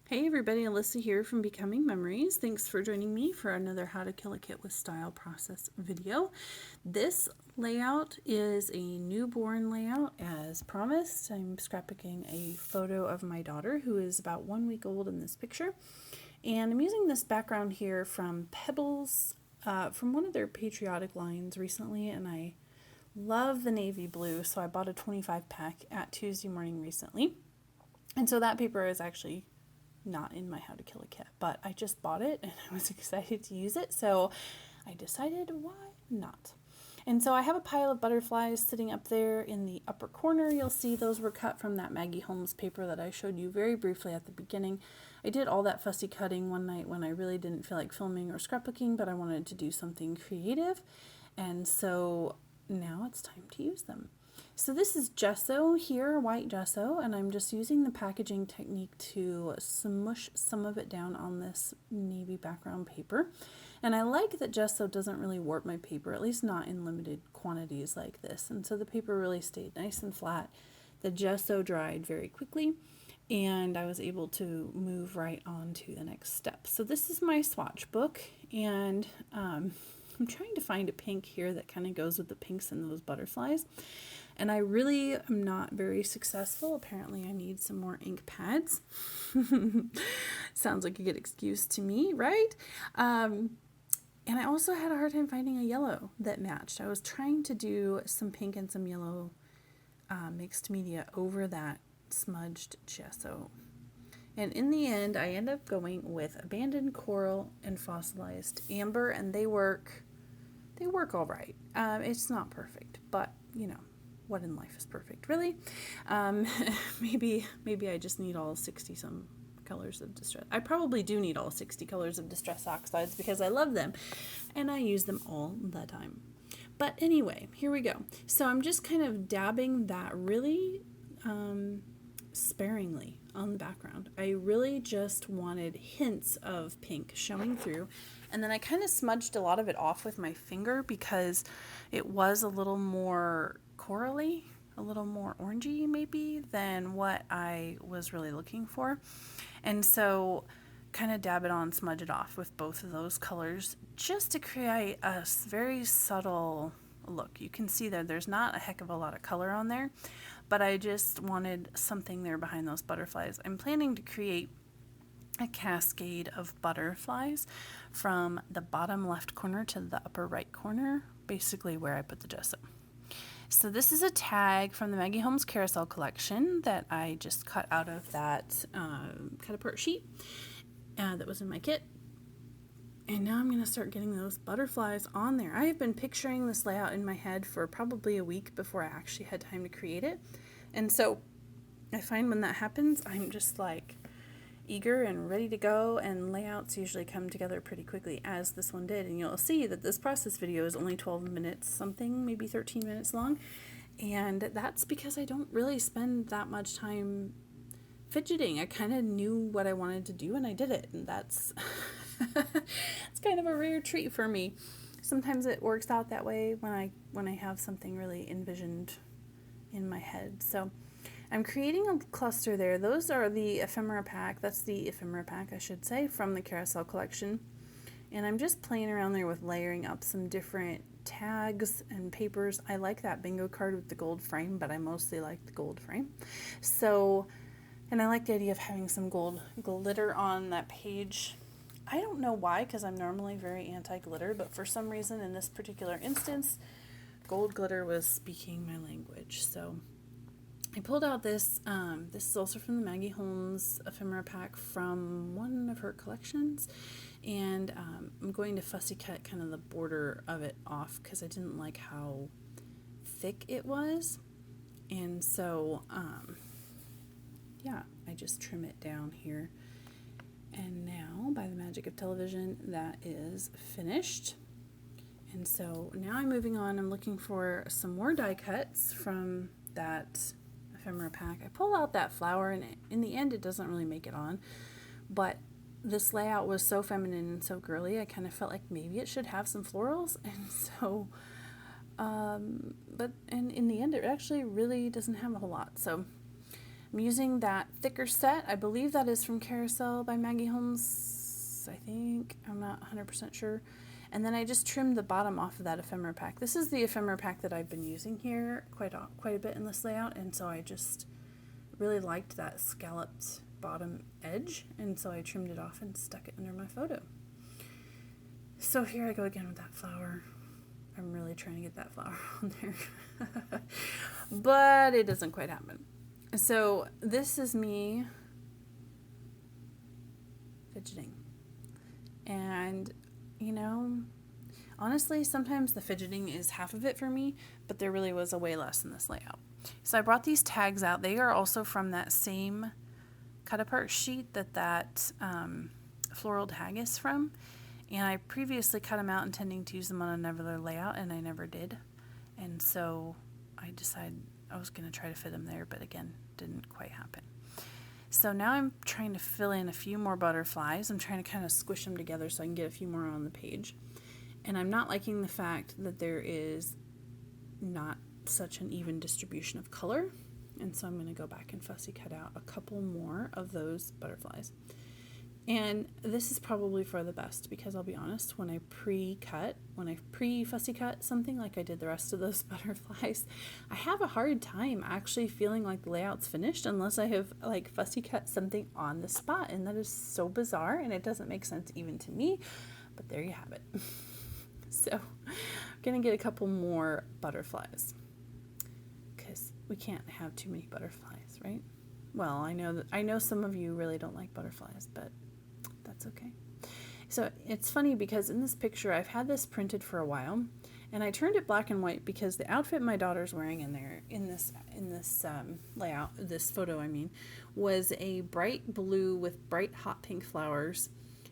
Hey everybody, Alyssa here from Becoming Memories. Thanks for joining me for another How to Kill a Kit with Style process video. This layout is a newborn layout as promised. I'm scrapbooking a photo of my daughter who is about 1 week old in this picture. And I'm using this background here from Pebbles, from one of their patriotic lines recently, and I love the navy blue, so I bought a 25 pack at Tuesday morning recently. And so that paper is actually not in my How to Kill a Kit, but I just bought it and I was excited to use it, so I decided why not. And so I have a pile of butterflies sitting up there in the upper corner. You'll see those were cut from that Maggie Holmes paper that I showed you very briefly at the beginning. I did all that fussy cutting one night when I really didn't feel like filming or scrapbooking, but I wanted to do something creative, and so now it's time to use them. So this is gesso here, white gesso, and I'm just using the packaging technique to smush some of it down on this navy background paper. And I like that gesso doesn't really warp my paper, at least not in limited quantities like this. And so the paper really stayed nice and flat. The gesso dried very quickly, and I was able to move right on to the next step. So this is my swatch book, and I'm trying to find a pink here that kind of goes with the pinks in those butterflies. And I really am not very successful. Apparently I need some more ink pads. Sounds like a good excuse to me, right? And I also had a hard time finding a yellow that matched. I was trying to do some pink and some yellow mixed media over that smudged gesso. And in the end, I end up going with abandoned coral and fossilized amber, and they work all right. It's not perfect, but you know, what in life is perfect, really? Maybe I just need all 60 some colors of distress. I probably do need all 60 colors of distress oxides because I love them and I use them all the time. But anyway, here we go. So I'm just kind of dabbing that really sparingly on the background. I really just wanted hints of pink showing through, and then I kind of smudged a lot of it off with my finger because it was a little more corally, a little more orangey maybe than what I was really looking for. And so kind of dab it on, smudge it off with both of those colors just to create a very subtle look. You can see that there's not a heck of a lot of color on there, but I just wanted something there behind those butterflies. I'm planning to create a cascade of butterflies from the bottom left corner to the upper right corner, basically where I put the gesso. So this is a tag from the Maggie Holmes carousel collection that I just cut out of that cut apart sheet that was in my kit. And now I'm going to start getting those butterflies on there. I have been picturing this layout in my head for probably a week before I actually had time to create it. And so I find when that happens, I'm just like eager and ready to go, and layouts usually come together pretty quickly, as this one did. And you'll see that this process video is only 12 minutes something, maybe 13 minutes long. And that's because I don't really spend that much time fidgeting. I kind of knew what I wanted to do and I did it, and that's it's kind of a rare treat for me. Sometimes it works out that way when I have something really envisioned in my head. So I'm creating a cluster there. Those are the ephemera pack. That's the ephemera pack, I should say, from the carousel collection. And I'm just playing around there with layering up some different tags and papers. I like that bingo card with the gold frame, but I mostly like the gold frame. So, and I like the idea of having some gold glitter on that page. I don't know why, because I'm normally very anti-glitter, but for some reason in this particular instance, gold glitter was speaking my language. So I pulled out this. This is also from the Maggie Holmes ephemera pack from one of her collections, and I'm going to fussy cut kind of the border of it off because I didn't like how thick it was, and so yeah, I just trim it down here. And now, by the magic of television, that is finished. And so now I'm moving on. I'm looking for some more die cuts from that ephemera pack. I pull out that flower, and in the end, it doesn't really make it on. But this layout was so feminine and so girly, I kind of felt like maybe it should have some florals. And so, but in the end, it actually really doesn't have a whole lot. So I'm using that thicker set. I believe that is from Carousel by Maggie Holmes, I think. I'm not 100% sure. And then I just trimmed the bottom off of that ephemera pack. This is the ephemera pack that I've been using here quite a bit in this layout, and so I just really liked that scalloped bottom edge, and so I trimmed it off and stuck it under my photo. So here I go again with that flower. I'm really trying to get that flower on there, but it doesn't quite happen. So this is me fidgeting, and you know, honestly, sometimes the fidgeting is half of it for me, but there really was a way less in this layout. So I brought these tags out. They are also from that same cut apart sheet that floral tag is from. And I previously cut them out intending to use them on another layout, and I never did. And so I decided I was going to try to fit them there, but again, didn't quite happen. So now I'm trying to fill in a few more butterflies. I'm trying to kind of squish them together so I can get a few more on the page. And I'm not liking the fact that there is not such an even distribution of color. And so I'm going to go back and fussy cut out a couple more of those butterflies. And this is probably for the best, because I'll be honest, when I pre-fussy cut something like I did the rest of those butterflies, I have a hard time actually feeling like the layout's finished unless I have like fussy cut something on the spot. And that is so bizarre, and it doesn't make sense even to me, but there you have it. So I'm gonna get a couple more butterflies, because we can't have too many butterflies, right? Well, I know some of you really don't like butterflies, but that's okay. So it's funny because in this picture, I've had this printed for a while, and I turned it black and white because the outfit my daughter's wearing in this layout, this photo, I mean, was a bright blue with bright hot pink flowers,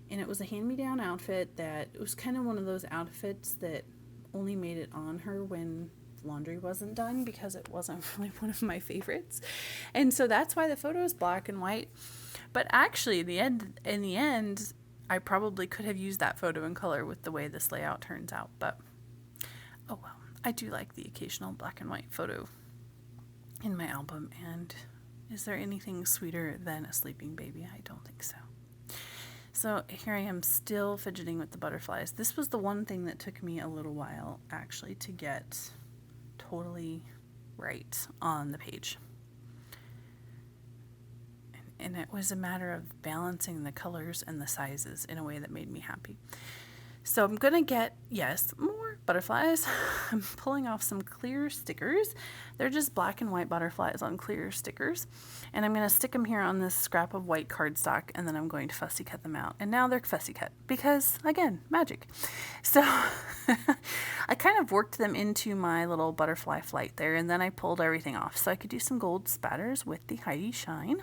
and it was a hand-me-down outfit that it was kind of one of those outfits that only made it on her when laundry wasn't done, because it wasn't really one of my favorites, and so that's why the photo is black and white. But actually, in the end, I probably could have used that photo in color with the way this layout turns out. But oh well, I do like the occasional black and white photo in my album. And is there anything sweeter than a sleeping baby? I don't think so. So here I am still fidgeting with the butterflies. This was the one thing that took me a little while actually to get totally right on the page. And it was a matter of balancing the colors and the sizes in a way that made me happy. So I'm going to get, yes, more butterflies. I'm pulling off some clear stickers. They're just black and white butterflies on clear stickers. And I'm going to stick them here on this scrap of white cardstock, and then I'm going to fussy cut them out. And now they're fussy cut because, again, magic. So I kind of worked them into my little butterfly flight there, and then I pulled everything off so I could do some gold spatters with the Heidi Shine.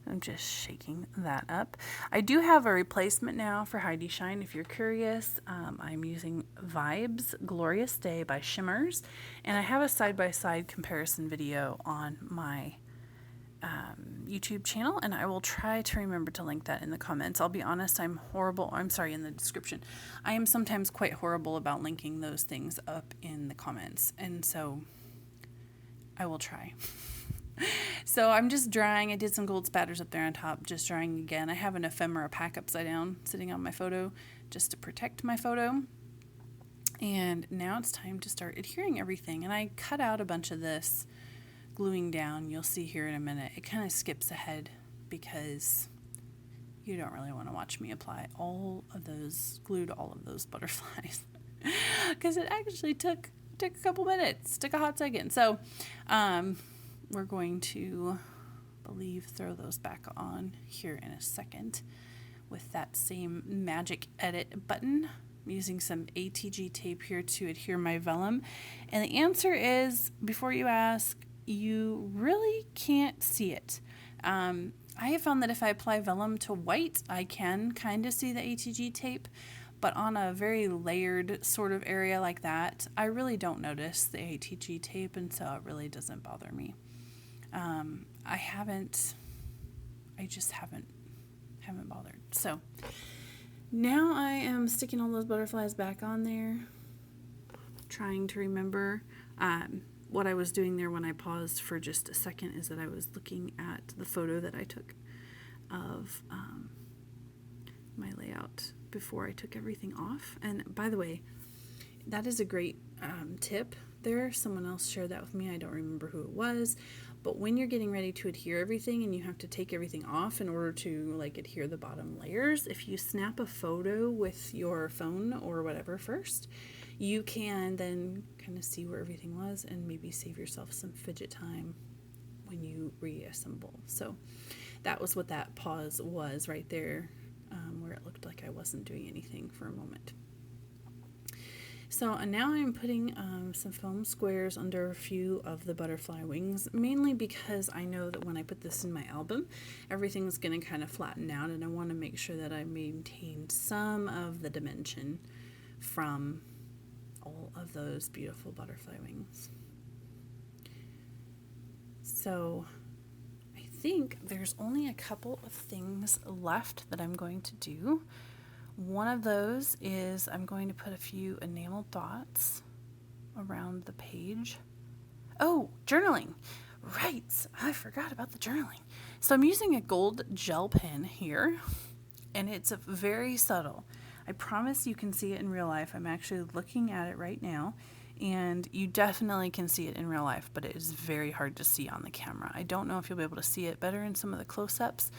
I'm just shaking that up. I do have a replacement now for Heidi Shine. If you're curious, I'm using Vibes Glorious Day by Shimmers, and I have a side-by-side comparison video on my YouTube channel, and I will try to remember to link that in the comments. I'll be honest, in the description. I am sometimes quite horrible about linking those things up in the comments, and so I will try. So I'm just drying. I did some gold spatters up there on top, just drying again. I have an ephemera pack upside down sitting on my photo just to protect my photo. And now it's time to start adhering everything. And I cut out a bunch of this gluing down. You'll see here in a minute. It kind of skips ahead because you don't really want to watch me apply glue to all of those butterflies. Because it actually took a couple minutes, took a hot second. So, we're going to, throw those back on here in a second with that same magic edit button. I'm using some ATG tape here to adhere my vellum. And the answer is, before you ask, you really can't see it. I have found that if I apply vellum to white, I can kind of see the ATG tape. But on a very layered sort of area like that, I really don't notice the ATG tape, and so it really doesn't bother me. I just haven't bothered. So now I am sticking all those butterflies back on there, trying to remember. what I was doing there when I paused for just a second is that I was looking at the photo that I took of my layout before I took everything off. And by the way, that is a great tip there. Someone else shared that with me. I don't remember who it was. But when you're getting ready to adhere everything and you have to take everything off in order to like adhere the bottom layers, if you snap a photo with your phone or whatever first, you can then kind of see where everything was and maybe save yourself some fidget time when you reassemble. So that was what that pause was right there, where it looked like I wasn't doing anything for a moment. So now I'm putting some foam squares under a few of the butterfly wings, mainly because I know that when I put this in my album, everything's going to kind of flatten out, and I want to make sure that I maintain some of the dimension from all of those beautiful butterfly wings. So I think there's only a couple of things left that I'm going to do. One of those is I'm going to put a few enamel dots around the page. Oh, journaling. Right, I forgot about the journaling. So I'm using a gold gel pen here, and it's very subtle. I promise you can see it in real life. I'm actually looking at it right now, and you definitely can see it in real life, but it is very hard to see on the camera. I don't know if you'll be able to see it better in some of the close-ups,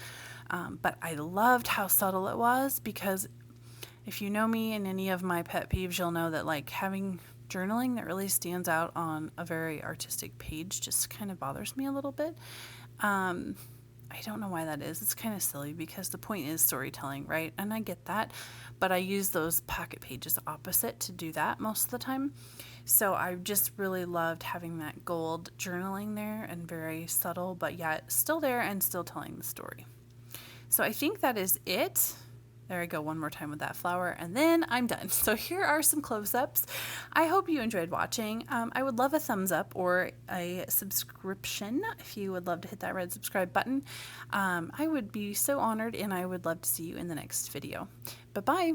but I loved how subtle it was, because if you know me and any of my pet peeves, you'll know that like having journaling that really stands out on a very artistic page just kind of bothers me a little bit. I don't know why that is. It's kind of silly because the point is storytelling, right? And I get that, but I use those pocket pages opposite to do that most of the time. So I just really loved having that gold journaling there, and very subtle, but yet still there and still telling the story. So I think that is it. There I go, one more time with that flower, and then I'm done. So here are some close-ups. I hope you enjoyed watching. I would love a thumbs up or a subscription if you would love to hit that red subscribe button. I would be so honored, and I would love to see you in the next video. Bye-bye.